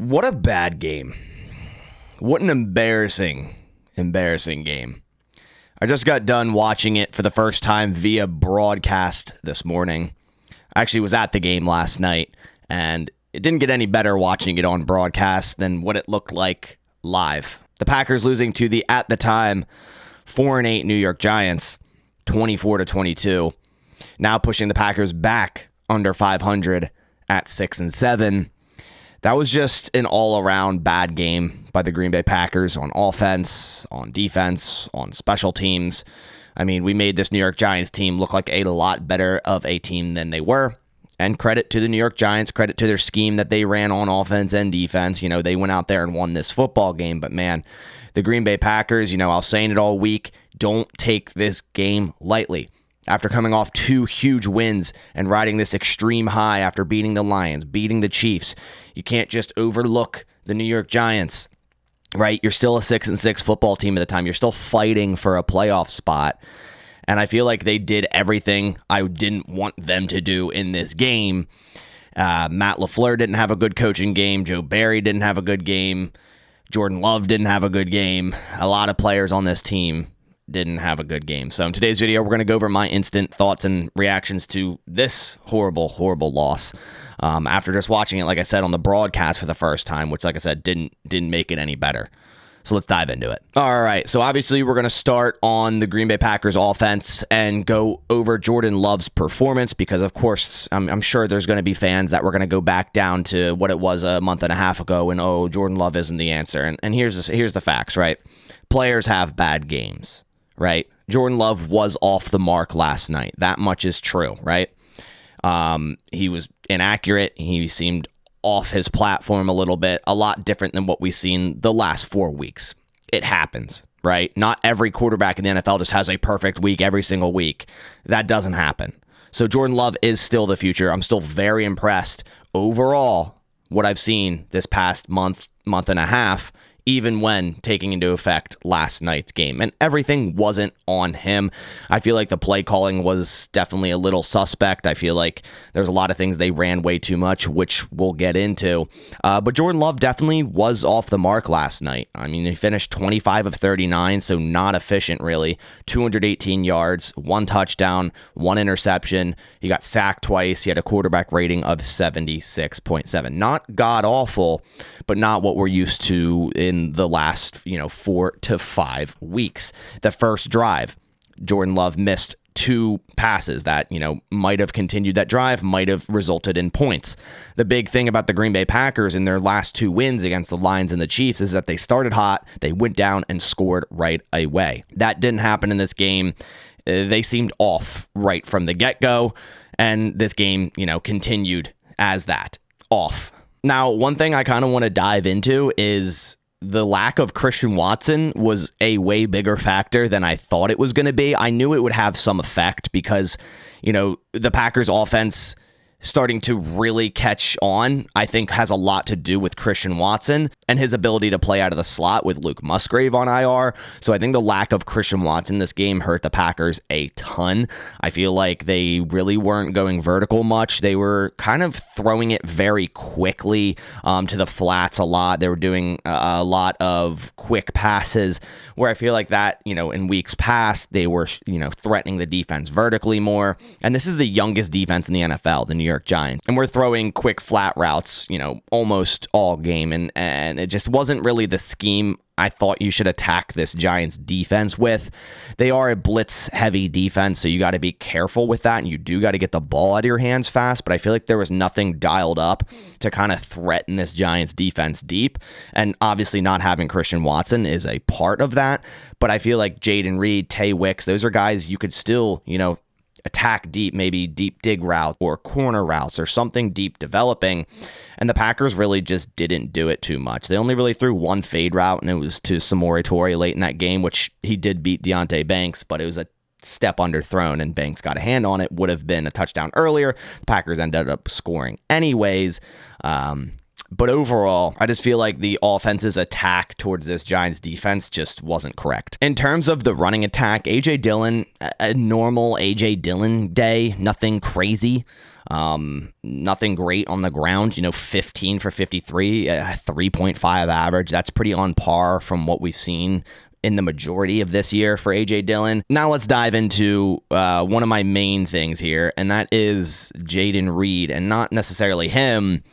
What a bad game. What an embarrassing game. I just got done watching it for the first time via broadcast this morning. I actually was at the game last night, and it didn't get any better watching it on broadcast than what it looked like live. The Packers losing to the, at the time, 4-8 New York Giants, 24-22. Now pushing the Packers back under 500 at 6-7. That was just an all-around bad game by the Green Bay Packers on offense, on defense, on special teams. I mean, we made this New York Giants team look like a lot better of a team than they were. And credit to the New York Giants, credit to their scheme that they ran on offense and defense. You know, they went out there and won this football game. But man, the Green Bay Packers, I was saying it all week, don't take this game lightly. After coming off two huge wins and riding this extreme high after beating the Lions, beating the Chiefs, you can't just overlook the New York Giants, right? You're still a 6-6 football team at the time. You're still fighting for a playoff spot. And I feel like they did everything I didn't want them to do in this game. Matt LaFleur didn't have a good coaching game. Joe Barry didn't have a good game. Jordan Love didn't have a good game. A lot of players on this team didn't have a good game. So in today's video, we're going to go over my instant thoughts and reactions to this horrible loss. After just watching it, like I said, on the broadcast for the first time, which, like I said, didn't make it any better. So let's dive into it. All right, so obviously we're going to start on the Green Bay Packers offense and go over Jordan Love's performance because, of course, I'm sure there's going to be fans that we're going to go back down to what it was a month and a half ago and, oh, Jordan Love isn't the answer. And here's the facts, right? Players have bad games, right? Jordan Love was off the mark last night. That much is true, right? He was inaccurate. He seemed off his platform a little bit, a lot different than what we've seen the last 4 weeks. It happens, right? Not every quarterback in the NFL just has a perfect week every single week. That doesn't happen. So Jordan Love is still the future. I'm still very impressed overall what I've seen this past month and a half, even when taking into effect last night's game. And everything wasn't on him. I feel like the play calling was definitely a little suspect. I feel like there's a lot of things they ran way too much, which we'll get into. But Jordan Love definitely was off the mark last night. I mean, he finished 25 of 39, so not efficient, really. 218 yards, 1 touchdown, 1 interception. He got sacked twice. He had a quarterback rating of 76.7. Not god-awful, but not what we're used to in the last 4 to 5 weeks. The first drive, Jordan Love missed 2 passes that might have continued that drive, might have resulted in points. The big thing about the Green Bay Packers in their last 2 wins against the Lions and the Chiefs is that they started hot, they went down and scored right away. That didn't happen in this game. They seemed off right from the get-go, and this game continued as that, off. Now, one thing I kind of want to dive into is the lack of Christian Watson was a way bigger factor than I thought it was going to be. I knew it would have some effect because, the Packers offense starting to really catch on, I think has a lot to do with Christian Watson and his ability to play out of the slot with Luke Musgrave on IR. So I think the lack of Christian Watson this game hurt the Packers a ton. I feel like they really weren't going vertical much. They were kind of throwing it very quickly to the flats a lot. They were doing a lot of quick passes where I feel like that, in weeks past, they were, threatening the defense vertically more. And this is the youngest defense in the NFL, the New York Giants. And we're throwing quick flat routes, almost all game. And it just wasn't really the scheme I thought you should attack this Giants defense with. They are a blitz-heavy defense, so you got to be careful with that, and you do got to get the ball out of your hands fast, but I feel like there was nothing dialed up to kind of threaten this Giants defense deep, and obviously not having Christian Watson is a part of that, but I feel like Jaden Reed, Tay Wicks, those are guys you could still, attack deep, maybe deep dig route or corner routes or something deep developing. And the Packers really just didn't do it too much. They only really threw 1 fade route, and it was to Samori Toure late in that game, which he did beat Deontay Banks, but it was a step underthrown, and Banks got a hand on it. Would have been a touchdown earlier. The Packers ended up scoring anyways. But overall, I just feel like the offense's attack towards this Giants defense just wasn't correct. In terms of the running attack, A.J. Dillon, a normal A.J. Dillon day, nothing crazy. Nothing great on the ground, 15 for 53, 3.5 average. That's pretty on par from what we've seen in the majority of this year for A.J. Dillon. Now let's dive into one of my main things here, and that is Jayden Reed, and not necessarily him,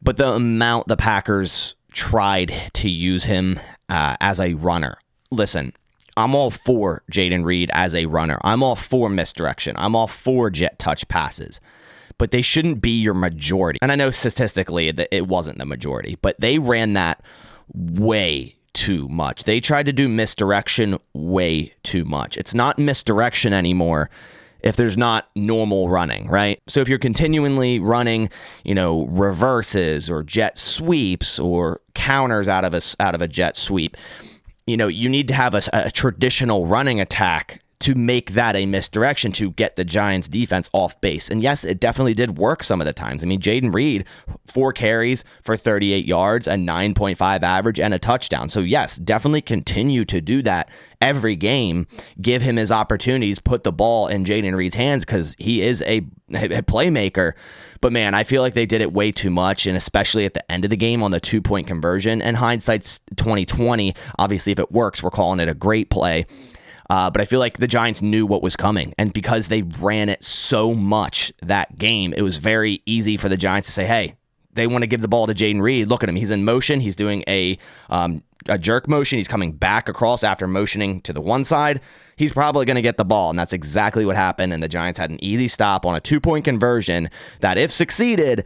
but the amount the Packers tried to use him as a runner. Listen, I'm all for Jayden Reed as a runner. I'm all for misdirection. I'm all for jet touch passes. But they shouldn't be your majority. And I know statistically that it wasn't the majority, but they ran that way too much. They tried to do misdirection way too much. It's not misdirection anymore if there's not normal running, right? So if you're continually running, reverses or jet sweeps or counters out of a jet sweep, you need to have a traditional running attack to make that a misdirection to get the Giants defense off base. And yes, it definitely did work some of the times. I mean, Jayden Reed, 4 carries for 38 yards, a 9.5 average, and a touchdown. So yes, definitely continue to do that every game. Give him his opportunities, put the ball in Jayden Reed's hands because he is a playmaker. But man, I feel like they did it way too much, and especially at the end of the game on the 2-point conversion. And hindsight's 2020. Obviously, if it works, we're calling it a great play. But I feel like the Giants knew what was coming. And because they ran it so much that game, it was very easy for the Giants to say, hey, they want to give the ball to Jayden Reed. Look at him. He's in motion. He's doing a jerk motion. He's coming back across after motioning to the one side. He's probably going to get the ball. And that's exactly what happened. And the Giants had an easy stop on a 2-point conversion that, if succeeded,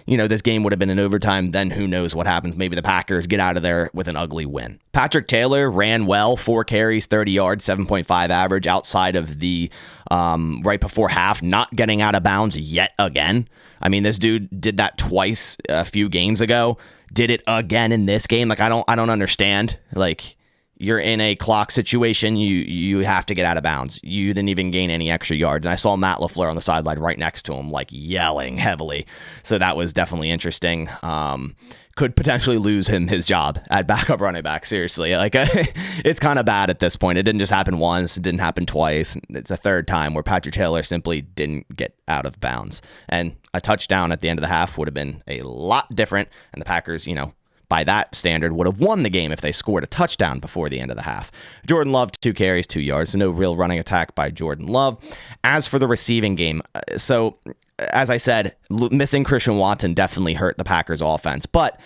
this game would have been in overtime. Then who knows what happens. Maybe the Packers get out of there with an ugly win. Patrick Taylor ran well, 4 carries, 30 yards, 7.5 average outside of the right before half, not getting out of bounds yet again. I mean, this dude did that twice a few games ago, did it again in this game. Like, I don't understand. Like, you're in a clock situation, you have to get out of bounds. You didn't even gain any extra yards. And I saw Matt LaFleur on the sideline right next to him, like yelling heavily. So that was definitely interesting. Could potentially lose him his job at backup running back. Seriously, like it's kind of bad at this point. It didn't just happen once. It didn't happen twice. It's a third time where Patrick Taylor simply didn't get out of bounds. And a touchdown at the end of the half would have been a lot different. And the Packers, by that standard, would have won the game if they scored a touchdown before the end of the half. Jordan Love, 2 carries, 2 yards. So no real running attack by Jordan Love. As for the receiving game, so as I said, missing Christian Watson definitely hurt the Packers offense, but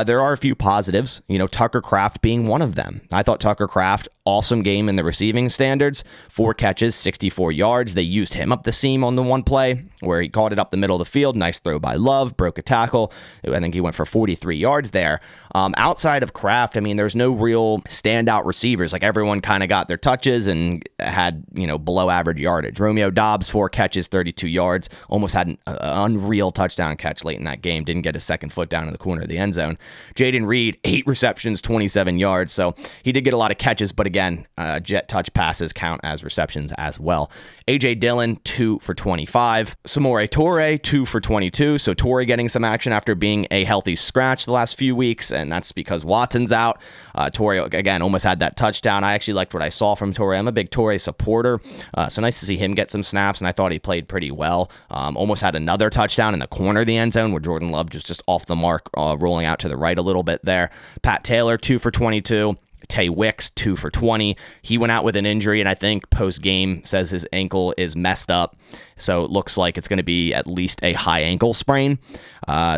there are a few positives, Tucker Kraft being one of them. I thought Tucker Kraft, awesome game in the receiving standards, 4 catches, 64 yards. They used him up the seam on the one play where he caught it up the middle of the field. Nice throw by Love, broke a tackle. I think he went for 43 yards there. Outside of Kraft, I mean, there's no real standout receivers. Like, everyone kind of got their touches and had, below average yardage. Romeo Doubs, 4 catches, 32 yards, almost had an unreal touchdown catch late in that game. Didn't get his second foot down in the corner of the end zone. Jayden Reed, 8 receptions, 27 yards. So he did get a lot of catches, but again, jet touch passes count as receptions as well. A.J. Dillon, 2 for 25. Samori Toure, 2 for 22. So Toure getting some action after being a healthy scratch the last few weeks, and that's because Watson's out. Toure, again, almost had that touchdown. I actually liked what I saw from Toure. I'm a big Toure supporter, so nice to see him get some snaps, and I thought he played pretty well. Almost had another touchdown in the corner of the end zone where Jordan Love just off the mark, rolling out to the right a little bit there. Pat Taylor, 2 for 22. Tay Wicks, 2 for 20. He went out with an injury, and I think post-game says his ankle is messed up. So it looks like it's going to be at least a high ankle sprain.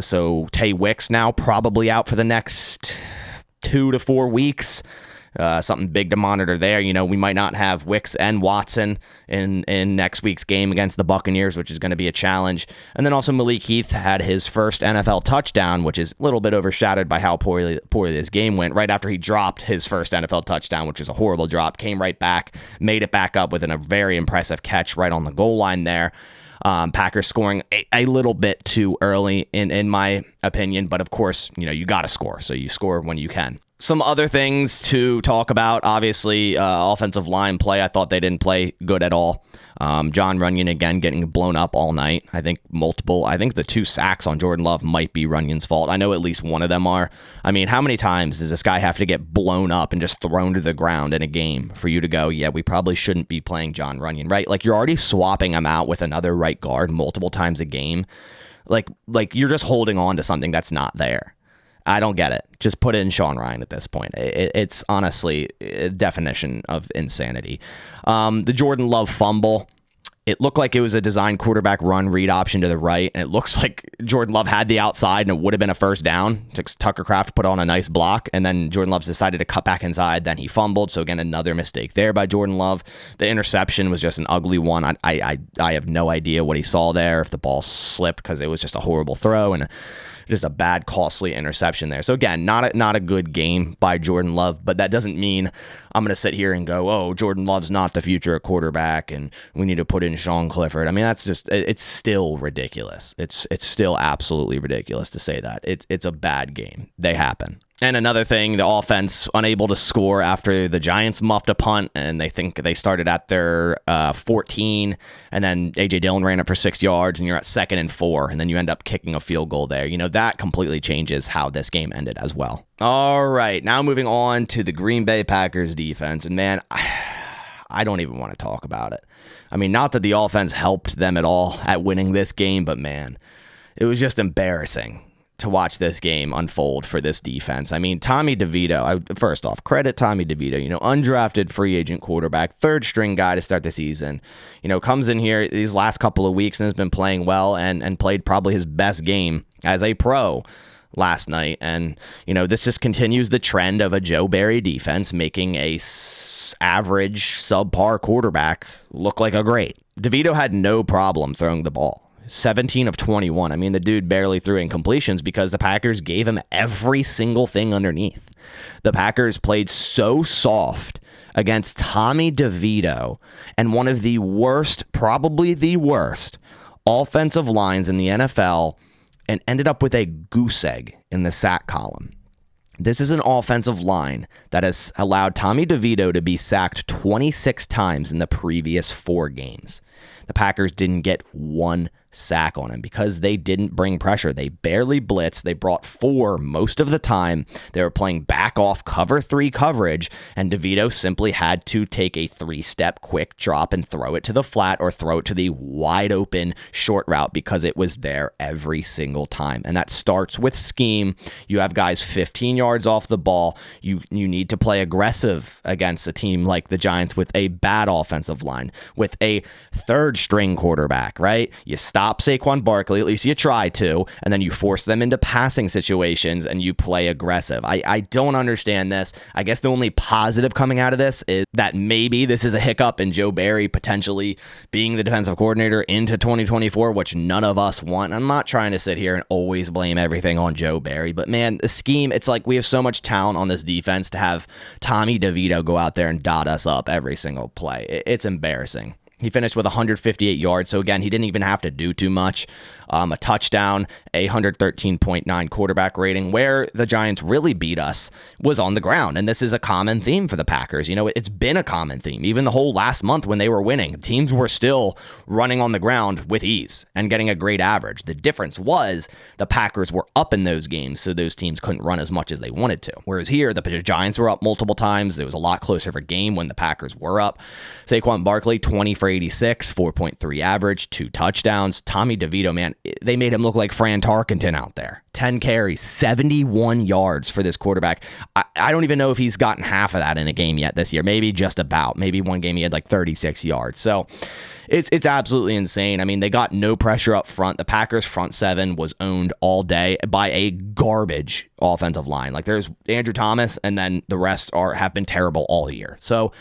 So Tay Wicks now probably out for the next 2 to 4 weeks. Something big to monitor there. We might not have Wicks and Watson in next week's game against the Buccaneers, which is going to be a challenge. And then also Malik Heath had his first NFL touchdown, which is a little bit overshadowed by how poorly this game went. Right after he dropped his first NFL touchdown, which was a horrible drop, came right back, made it back up with a very impressive catch right on the goal line there. Packers scoring a little bit too early, in my opinion. But of course, you got to score. So you score when you can. Some other things to talk about, obviously, offensive line play. I thought they didn't play good at all. John Runyon, again, getting blown up all night. I think the 2 sacks on Jordan Love might be Runyon's fault. I know at least one of them are. I mean, how many times does this guy have to get blown up and just thrown to the ground in a game for you to go, yeah, we probably shouldn't be playing John Runyon, right? Like, you're already swapping him out with another right guard multiple times a game. Like you're just holding on to something that's not there. I don't get it. Just put in Sean Ryan at this point. It's honestly a definition of insanity. The Jordan Love fumble, it looked like it was a design quarterback run read option to the right, and it looks like Jordan Love had the outside, and it would have been a first down. Tucker Kraft put on a nice block, and then Jordan Love decided to cut back inside. Then he fumbled, so again, another mistake there by Jordan Love. The interception was just an ugly one. I have no idea what he saw there, if the ball slipped, because it was just a horrible throw, and just a bad, costly interception there. So again, not a good game by Jordan Love, but that doesn't mean I'm going to sit here and go, oh, Jordan Love's not the future quarterback and we need to put in Sean Clifford. I mean, that's just, it's still ridiculous. It's still absolutely ridiculous to say that. It's a bad game. They happen. And another thing, the offense unable to score after the Giants muffed a punt, and they think they started at their 14, and then A.J. Dillon ran it for 6 yards, and you're at 2nd and 4, and then you end up kicking a field goal there. You know, that completely changes how this game ended as well. All right, now moving on to the Green Bay Packers defense, and man, I don't even want to talk about it. I mean, not that the offense helped them at all at winning this game, but man, it was just embarrassing to watch this game unfold for this defense. I mean, Tommy DeVito, first off, credit Tommy DeVito, undrafted free agent quarterback, 3rd string guy to start the season, comes in here these last couple of weeks and has been playing well and played probably his best game as a pro last night. And, this just continues the trend of a Joe Barry defense making a average subpar quarterback look like a great. DeVito had no problem throwing the ball. 17 of 21. I mean, the dude barely threw incompletions because the Packers gave him every single thing underneath. The Packers played so soft against Tommy DeVito and one of the worst, probably the worst, offensive lines in the NFL, and ended up with a goose egg in the sack column. This is an offensive line that has allowed Tommy DeVito to be sacked 26 times in the previous 4 games. The Packers didn't get 1 sack on him because they didn't bring pressure. They barely blitzed. They brought 4 most of the time. They were playing back off cover 3 coverage, and DeVito simply had to take a 3-step quick drop and throw it to the flat or throw it to the wide open short route because it was there every single time. And that starts with scheme. You have guys 15 yards off the ball. You need to play aggressive against a team like the Giants with a bad offensive line, with a 3rd string quarterback, right? You stop Saquon Barkley, at least you try to, and then you force them into passing situations and you play aggressive. I don't understand this. I guess the only positive coming out of this is that maybe this is a hiccup in Joe Barry potentially being the defensive coordinator into 2024, which none of us want. I'm not trying to sit here and always blame everything on Joe Barry, but man, the scheme, it's like we have so much talent on this defense to have Tommy DeVito go out there and dot us up every single play. It's embarrassing. He finished with 158 yards, so again, he didn't even have to do too much. A touchdown, a 113.9 quarterback rating. Where the Giants really beat us was on the ground, and this is a common theme for the Packers. It's been a common theme. Even the whole last month when they were winning, teams were still running on the ground with ease and getting a great average. The difference was the Packers were up in those games, so those teams couldn't run as much as they wanted to. Whereas here, the Giants were up multiple times. It was a lot closer of a game when the Packers were up. Saquon Barkley, 20 for 86, 4.3 average, 2 touchdowns. Tommy DeVito, man, they made him look like Fran Tarkenton out there. 10 carries, 71 yards for this quarterback. I don't even know if he's gotten half of that in a game yet this year. Maybe just about. Maybe one game he had like 36 yards. So it's absolutely insane. I mean, they got no pressure up front. The Packers front 7 was owned all day by a garbage offensive line. Like, there's Andrew Thomas, and then the rest have been terrible all year. So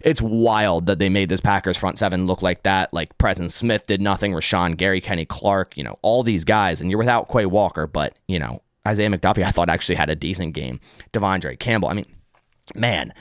it's wild that they made this Packers front 7 look like that. Like, Preston Smith did nothing. Rashawn Gary, Kenny Clark, all these guys. And you're without Quay Walker, but, Isaiah McDuffie, I thought actually had a decent game. Devondre Campbell. I mean, man,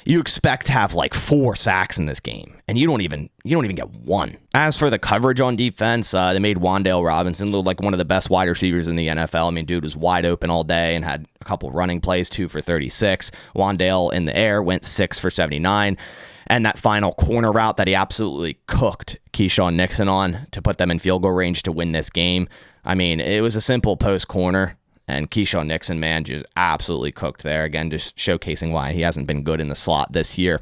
you expect to have like 4 sacks in this game, and you don't even get 1. As for the coverage on defense, they made Wan'Dale Robinson look like one of the best wide receivers in the NFL. I mean, dude was wide open all day and had a couple running plays, 2 for 36. Wan'Dale in the air went 6 for 79. And that final corner route that he absolutely cooked Keyshawn Nixon on to put them in field goal range to win this game. I mean, it was a simple post corner, and Keyshawn Nixon, man, just absolutely cooked there. Again, just showcasing why he hasn't been good in the slot this year.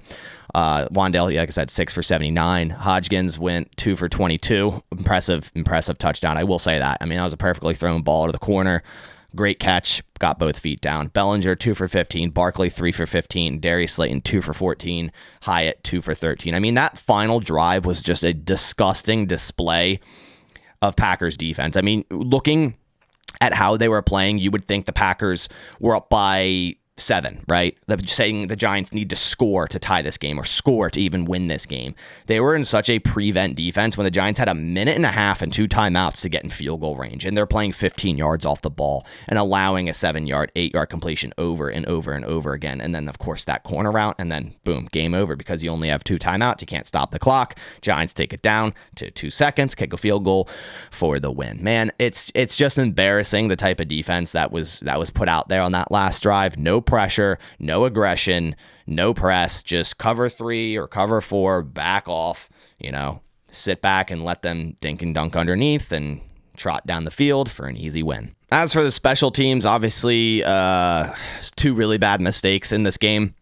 Wandale, like I said, 6 for 79. Hodgkins went 2 for 22. Impressive touchdown. I will say that. I mean, that was a perfectly thrown ball to the corner. Great catch. Got both feet down. Bellinger, 2 for 15. Barkley, 3 for 15. Darius Slayton, 2 for 14. Hyatt, 2 for 13. I mean, that final drive was just a disgusting display of Packers defense. I mean, looking at how they were playing, you would think the Packers were up by 7, right? Saying the Giants need to score to tie this game or score to even win this game. They were in such a prevent defense when the Giants had a minute and a half and 2 timeouts to get in field goal range, and they're playing 15 yards off the ball and allowing a 7-yard, 8-yard completion over and over and over again. And then, of course, that corner route, and then boom, game over because you only have 2 timeouts. You can't stop the clock. Giants take it down to 2 seconds, kick a field goal for the win. Man, it's just embarrassing, the type of defense that was put out there on that last drive. No pressure, no aggression, no press, just cover 3 or cover 4, back off, sit back and let them dink and dunk underneath and trot down the field for an easy win. As for the special teams, obviously 2 really bad mistakes in this game.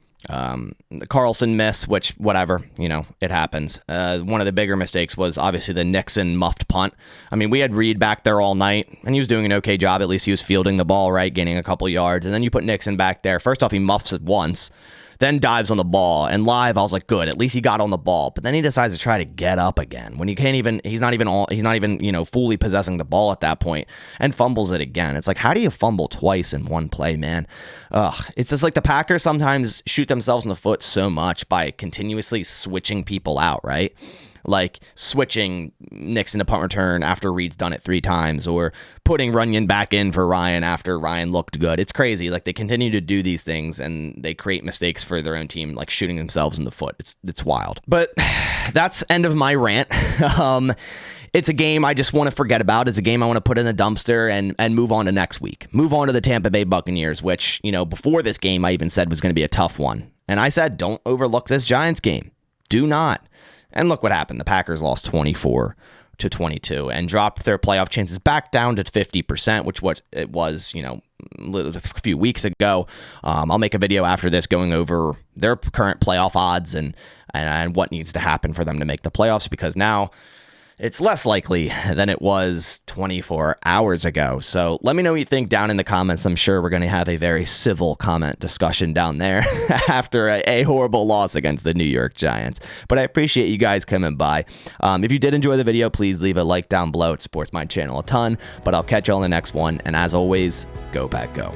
The Carlson miss, which whatever, it happens. One of the bigger mistakes was obviously the Nixon muffed punt. I mean, we had Reed back there all night, and he was doing an okay job. At least he was fielding the ball right, gaining a couple yards. And then you put Nixon back there. First off, he muffs it once, then dives on the ball. And live, I was like, good, at least he got on the ball. But then he decides to try to get up again when he's not even fully possessing the ball at that point, and fumbles it again. It's like, how do you fumble twice in one play, man? It's just like the Packers sometimes shoot themselves in the foot so much by continuously switching people out, right? Like switching Nixon to punt return after Reed's done it 3 times, or putting Runyon back in for Ryan after Ryan looked good. It's crazy. Like, they continue to do these things and they create mistakes for their own team, like shooting themselves in the foot. It's wild. But that's end of my rant. It's a game I just want to forget about. It's a game I want to put in a dumpster and move on to next week. Move on to the Tampa Bay Buccaneers, which, before this game I even said was going to be a tough one. And I said, don't overlook this Giants game. Do not. And look what happened. The Packers lost 24-22 and dropped their playoff chances back down to 50%, which what it was, a few weeks ago. I'll make a video after this going over their current playoff odds and what needs to happen for them to make the playoffs, because now it's less likely than it was 24 hours ago. So let me know what you think down in the comments. I'm sure we're going to have a very civil comment discussion down there after a horrible loss against the New York Giants. But I appreciate you guys coming by. If you did enjoy the video, please leave a like down below. It supports my channel a ton. But I'll catch you on the next one. And as always, go Pack Go.